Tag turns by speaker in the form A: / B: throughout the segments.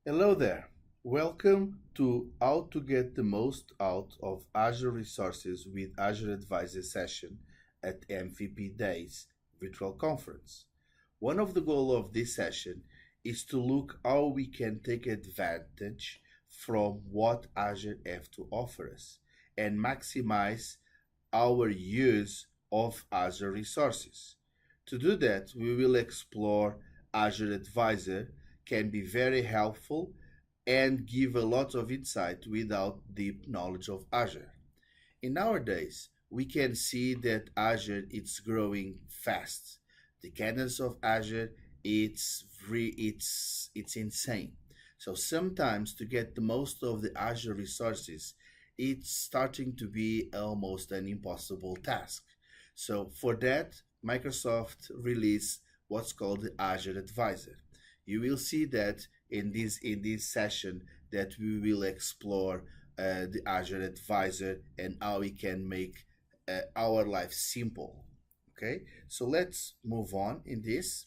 A: Hello there. Welcome to How to Get the Most Out of Azure Resources with Azure Advisor session at MVPDays virtual conference. One of the goals of this session is to look how we can take advantage from what Azure have to offer us and maximize our use of Azure resources. To do that, we will explore Azure Advisor can be very helpful and give a lot of insight without deep knowledge of Azure. In nowadays, we can see that Azure is growing fast. The cadence of Azure it's insane. So sometimes to get the most of the Azure resources, it's starting to be almost an impossible task. So for that, Microsoft released what's called the Azure Advisor. You will see that in this session that we will explore the Azure Advisor and how we can make our life simple. Okay, so let's move on in this.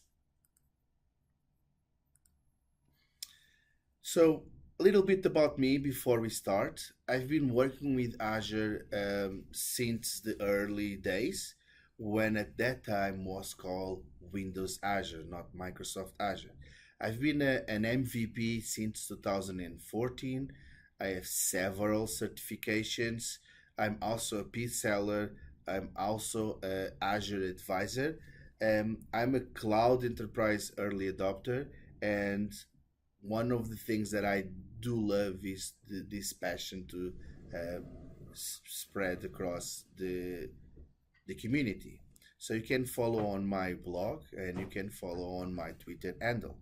A: So a little bit about me before we start. I've been working with Azure since the early days, when at that time was called Windows Azure, not Microsoft Azure. I've been an MVP since 2014. I have several certifications. I'm also a P seller. I'm also a Azure advisor. I'm a cloud enterprise early adopter, and one of the things that I do love is this passion to uh, spread across the community. So you can follow on my blog and you can follow on my Twitter handle.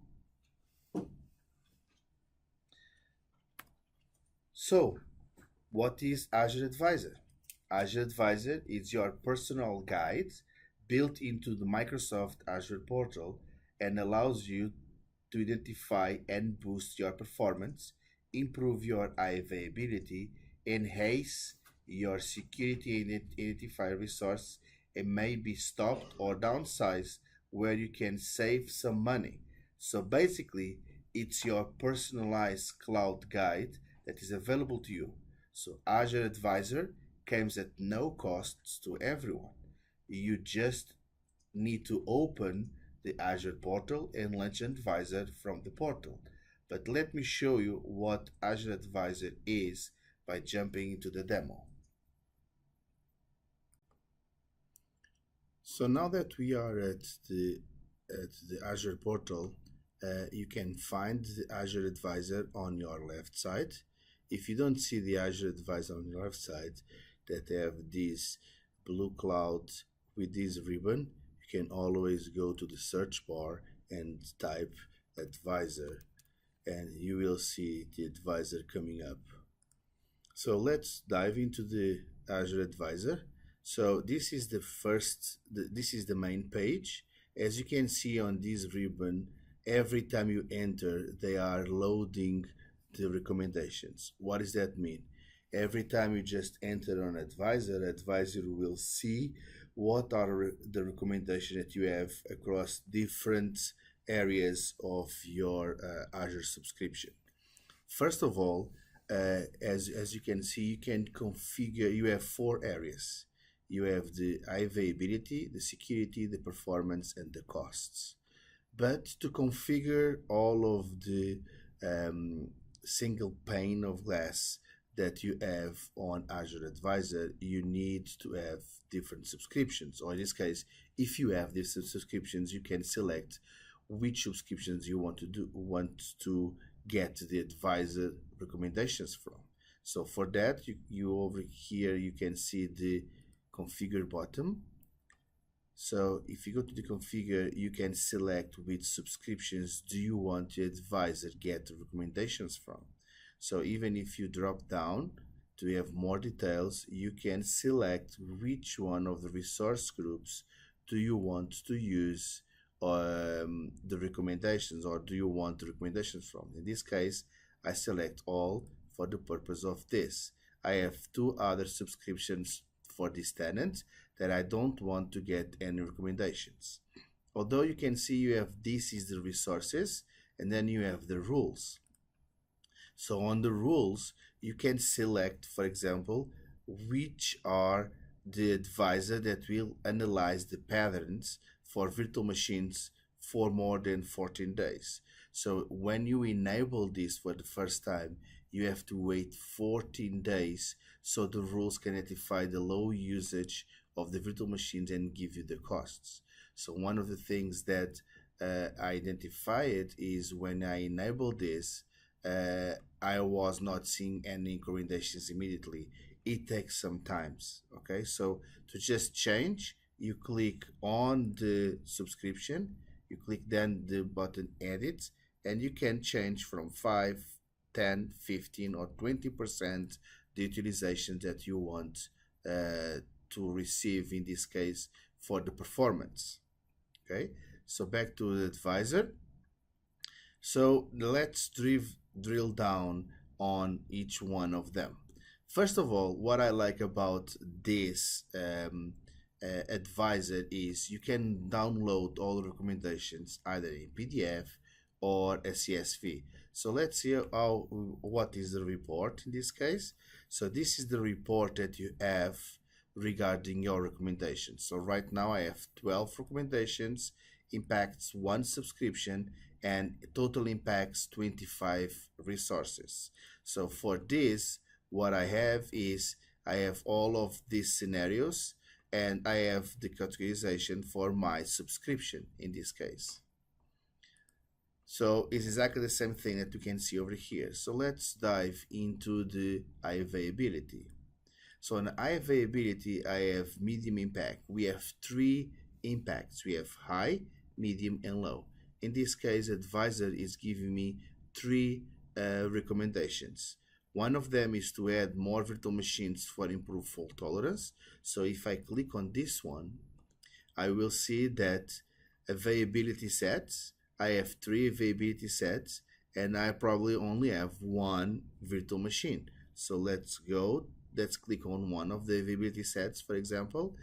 A: So, what is Azure Advisor? Azure Advisor is your personal guide built into the Microsoft Azure portal and allows you to identify and boost your performance, improve your availability, enhance your security and identify resource, and may be stopped or downsized where you can save some money. So basically, it's your personalized cloud guide that is available to you. So Azure Advisor comes at no costs to everyone. You just need to open the Azure portal and launch Advisor from the portal. But let me show you what Azure Advisor is by jumping into the demo. So now that we are at the Azure portal, you can find the Azure Advisor on your left side. If you don't see the Azure Advisor on your left side, that have this blue cloud with this ribbon, you can always go to the search bar and type Advisor, and you will see the Advisor coming up. So let's dive into the Azure Advisor. So this is this is the main page. As you can see on this ribbon, every time you enter, they are loading the recommendations. What does that mean? Every time you just enter on Advisor, Advisor will see what are the recommendations that you have across different areas of your Azure subscription. First of all, as you can see, you can configure. You have four areas. You have the availability, the security, the performance, and the costs. But to configure all of the single pane of glass that you have on Azure Advisor, you need to have different subscriptions. Or in this case, if you have these subscriptions, you can select which subscriptions you want to get the advisor recommendations from. So for that, you over here you can see the configure button. So if you go to the configure, you can select which subscriptions do you want the advisor get recommendations from. So even if you drop down to have more details, you can select which one of the resource groups do you want to use the recommendations, or do you want the recommendations from. In this case, I select all for the purpose of this. I have two other subscriptions for this tenant that I don't want to get any recommendations. Although you can see you have this is the resources and then you have the rules. So on the rules, you can select, for example, which are the advisor that will analyze the patterns for virtual machines for more than 14 days. So when you enable this for the first time, you have to wait 14 days so the rules can identify the low usage of the virtual machines and give you the costs. So one of the things that I identified is when I enable this, I was not seeing any recommendations immediately. It takes some times. Okay, so to just change, you click on the subscription, you click then the button edit, and you can change from 5, 10, 15, or 20% the utilization that you want to receive, in this case for the performance. Okay, so back to the advisor. So let's drill down on each one of them. First of all, what I like about this advisor is you can download all the recommendations either in PDF or a CSV. So let's see what is the report in this case. So this is the report that you have regarding your recommendations. So right now I have 12 recommendations, impacts 1 subscription, and total impacts 25 resources. So for this, what I have is I have all of these scenarios, and I have the categorization for my subscription in this case. So it's exactly the same thing that you can see over here. So let's dive into the availability. So on availability, I have medium impact. We have 3 impacts. We have high, medium, and low. In this case, advisor is giving me 3 recommendations. One of them is to add more virtual machines for improved fault tolerance. So if I click on this one, I will see that availability sets, I have 3 availability sets, and I probably only have 1 virtual machine. So let's click on one of the availability sets, for example,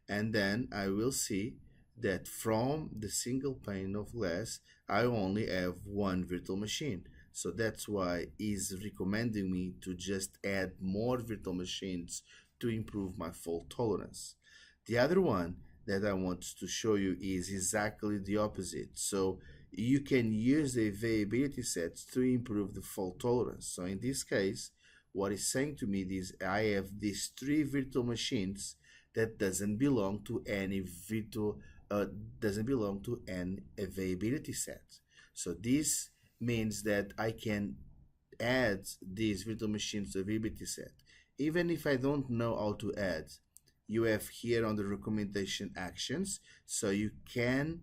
A: and then I will see that from the single pane of glass, I only have 1 virtual machine. So that's why he's recommending me to just add more virtual machines to improve my fault tolerance. The other one that I want to show you is exactly the opposite. So you can use the availability sets to improve the fault tolerance. So in this case, what it's saying to me is I have these 3 virtual machines that doesn't belong to any availability set. So this means that I can add these virtual machines to availability set. Even if I don't know how to add, you have here on the recommendation actions, so you can,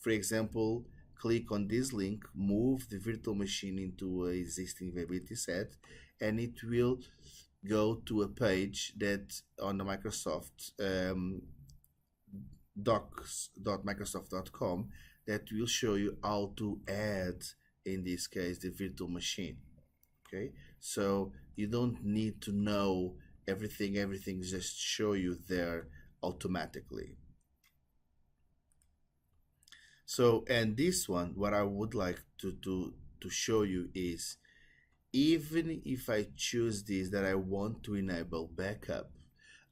A: for example, click on this link, move the virtual machine into an existing availability set, and it will go to a page that on the Microsoft docs.microsoft.com that will show you how to add, in this case, the virtual machine. Okay, so you don't need to know everything just show you there automatically. So, and this one, what I would like to show you is, even if I choose this, that I want to enable backup,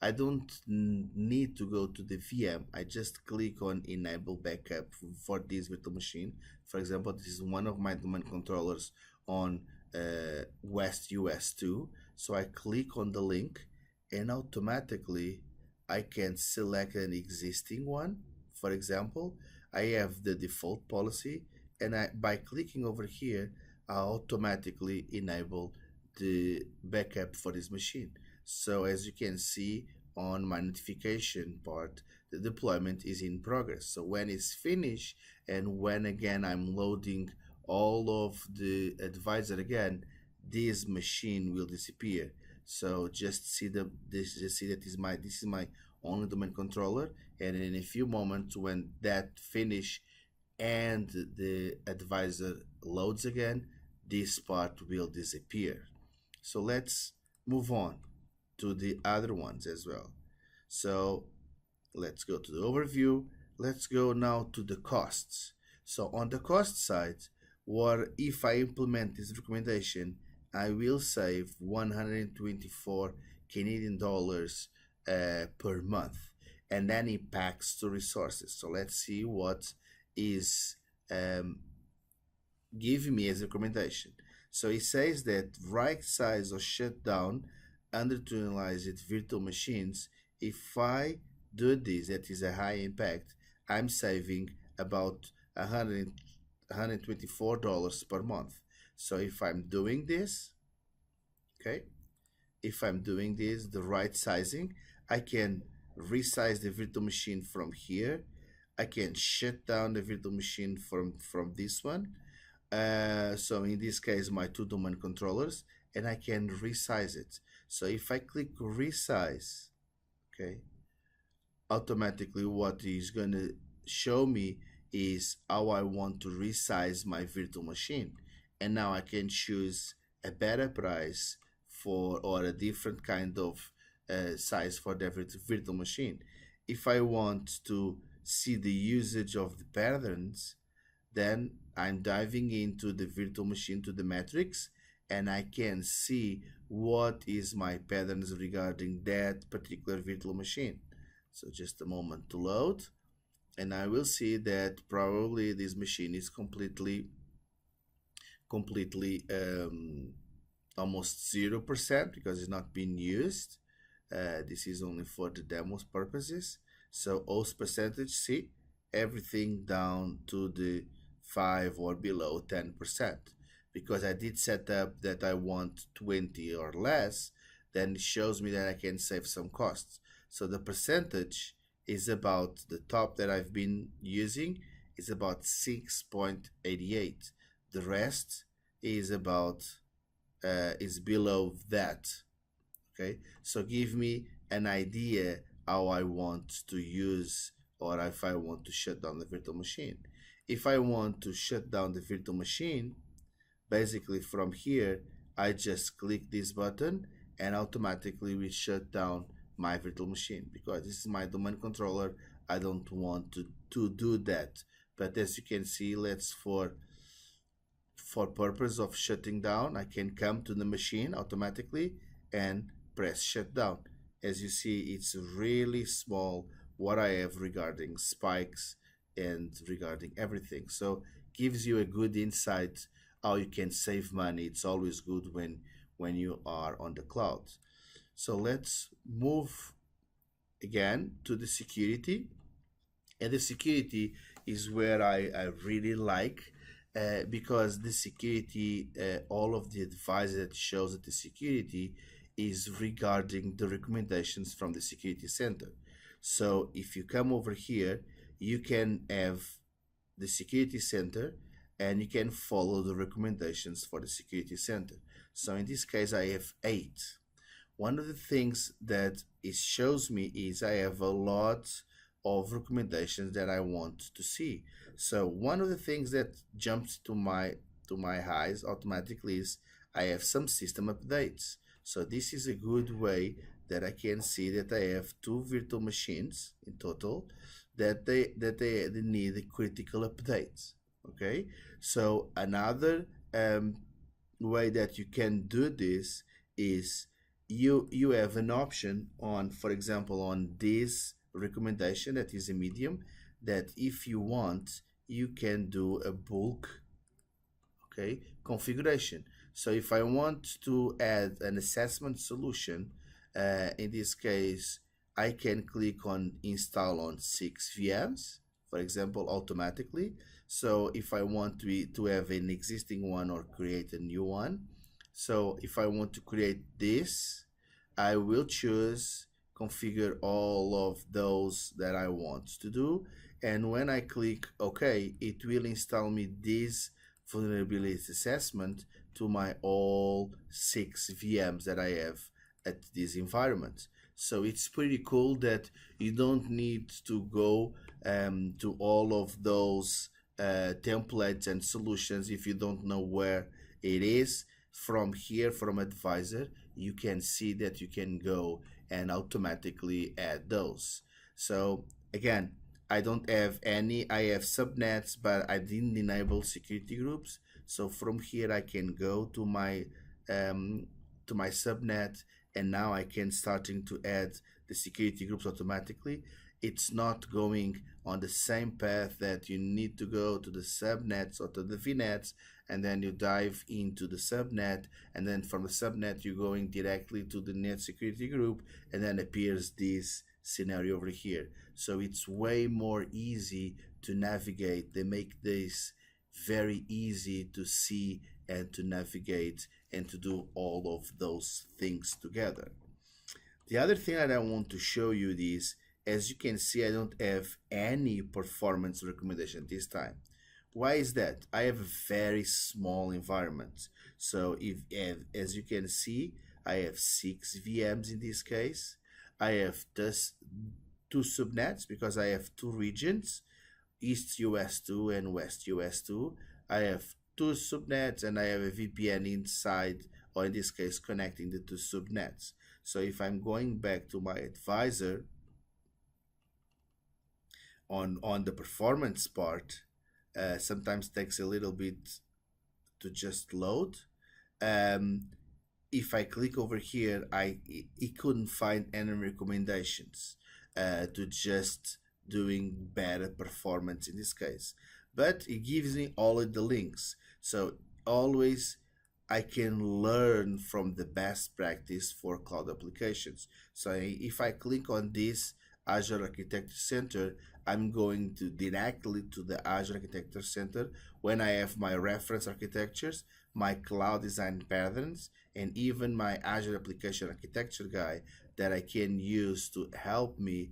A: I don't need to go to the VM. I just click on enable backup for this virtual machine. For example, this is one of my domain controllers on West US 2. So I click on the link, and automatically I can select an existing one. For example, I have the default policy, and by clicking over here, I automatically enable the backup for this machine. So as you can see on my notification part, the deployment is in progress. So when it's finished, and when again I'm loading all of the advisor again, this machine will disappear. So just see that this is my only domain controller, and in a few moments when that finish and the advisor loads again, this part will disappear. So let's move on to the other ones as well. So let's go to the overview. Let's go now to the costs. So on the cost side, what if I implement this recommendation, I will save 124 Canadian dollars per month, and then it packs to resources. So let's see what is um, giving me as a recommendation. So it says that right size or shut down underutilized virtual machines. If I do this, that is a high impact, I'm saving about 100, $124 per month. So if I'm doing this, okay, if I'm doing this, the right sizing, I can resize the virtual machine from here. I can shut down the virtual machine from this one. So in this case, my two domain controllers, and I can resize it. So if I click resize, okay, automatically what is going to show me is how I want to resize my virtual machine. And now I can choose a better price for, or a different kind of size for the virtual machine. If I want to see the usage of the patterns, then I'm diving into the virtual machine to the metrics, and I can see what is my patterns regarding that particular virtual machine. So just a moment to load, and I will see that probably this machine is completely almost 0% because it's not being used. This is only for the demos purposes. So host percentage, see everything down to the 5 or below 10%. Because I did set up that I want 20 or less, then it shows me that I can save some costs. So the percentage is about the top that I've been using is about 6.88. The rest is about is below that. Okay, so give me an idea how I want to use, or if I want to shut down the virtual machine. If I want to shut down the virtual machine, basically from here I just click this button and automatically we shut down my virtual machine. Because this is my domain controller, I don't want to do that. But as you can see, let's for purpose of shutting down, I can come to the machine automatically and press shut down. As you see, it's really small what I have regarding spikes and regarding everything. So gives you a good insight how you can save money. It's always good when you are on the cloud. So let's move again to the security. And the security is where I really like because the security, all of the advice that shows that the security is regarding the recommendations from the security center. So if you come over here, you can have the security center and you can follow the recommendations for the security center. So in this case, I have 8. One of the things that it shows me is I have a lot of recommendations that I want to see. So one of the things that jumps to my eyes automatically is I have some system updates. So this is a good way that I can see that I have 2 virtual machines in total that they need critical updates. Okay, so another way that you can do this is you have an option on, for example, on this recommendation that is a medium, that if you want you can do a bulk, okay, configuration. So if I want to add an assessment solution, in this case I can click on install on 6 VMs, for example, automatically. So if I want to have an existing one or create a new one, so if I want to create this, I will choose configure all of those that I want to do, and when I click OK, it will install me this vulnerability assessment to my all 6 VMs that I have at this environment. So it's pretty cool that you don't need to go to all of those templates and solutions if you don't know where it is. From here, from Advisor, you can see that you can go and automatically add those. So again, I don't have any, I have subnets, but I didn't enable security groups. So from here I can go to my to my subnet, and now I can starting to add the security groups automatically. It's not going on the same path that you need to go to the subnets or to the VNets, and then you dive into the subnet, and then from the subnet you're going directly to the net security group, and then appears this scenario over here. So it's way more easy to navigate. They make this very easy to see and to navigate and to do all of those things together. The other thing that I want to show you is, as you can see, I don't have any performance recommendation this time. Why is that? I have a very small environment. So as you can see, I have 6 VMs in this case. I have just 2 subnets because I have 2 regions, East US 2 and West US 2. I have 2 subnets and I have a VPN inside, or in this case, connecting the 2 subnets. So if I'm going back to my advisor on the performance part, sometimes takes a little bit to just load. If I click over here, it couldn't find any recommendations to just doing better performance in this case, but it gives me all of the links. So always I can learn from the best practice for cloud applications. So if I click on this Azure Architecture Center, I'm going to directly to the Azure Architecture Center when I have my reference architectures, my cloud design patterns, and even my Azure Application Architecture guide that I can use to help me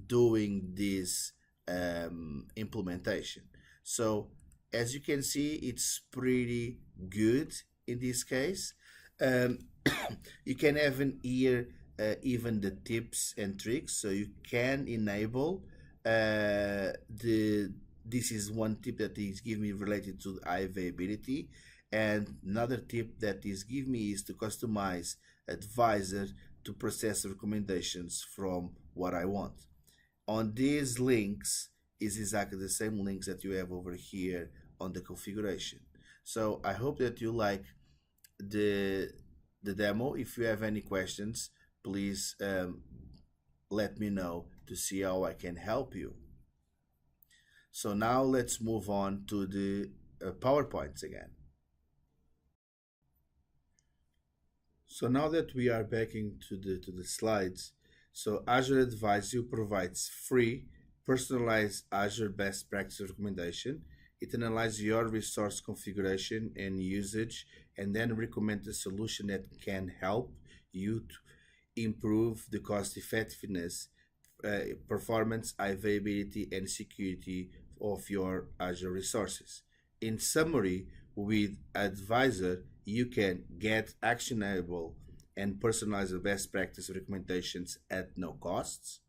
A: doing this implementation. So as you can see, it's pretty good in this case. You can even hear even the tips and tricks, so you can enable this is one tip that is giving me related to availability, and another tip that is giving me is to customize advisor to process recommendations from what I want. On these links is exactly the same links that you have over here on the configuration. So I hope that you like the demo. If you have any questions, please let me know to see how I can help you. So now let's move on to the PowerPoints again. So now that we are back into the slides, so Azure Advisor provides free personalized Azure best practice recommendation. It analyzes your resource configuration and usage and then recommends a solution that can help you to improve the cost effectiveness, performance, availability, and security of your Azure resources. In summary, with Advisor, you can get actionable and personalized best practice recommendations at no costs,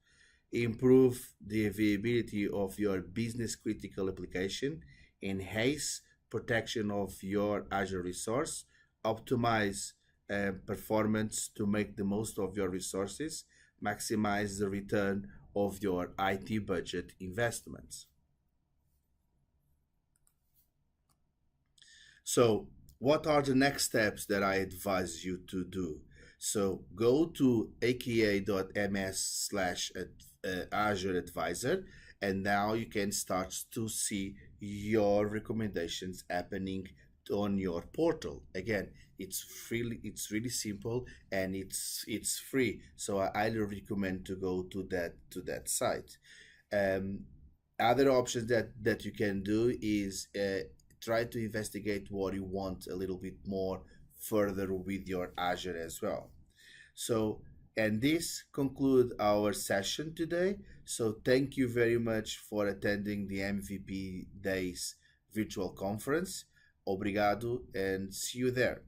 A: improve the availability of your business critical application, enhance protection of your Azure resource, optimize performance to make the most of your resources, maximize the return of your IT budget investments. So what are the next steps that I advise you to do? So go to aka.ms/Azure Advisor, and now you can start to see your recommendations happening on your portal. Again, it's really simple, and it's free. So I highly recommend to go to that site. Other options that you can do is try to investigate what you want a little bit more further with your Azure as well. So, and this concludes our session today. So thank you very much for attending the MVP Days virtual conference. Obrigado, and see you there.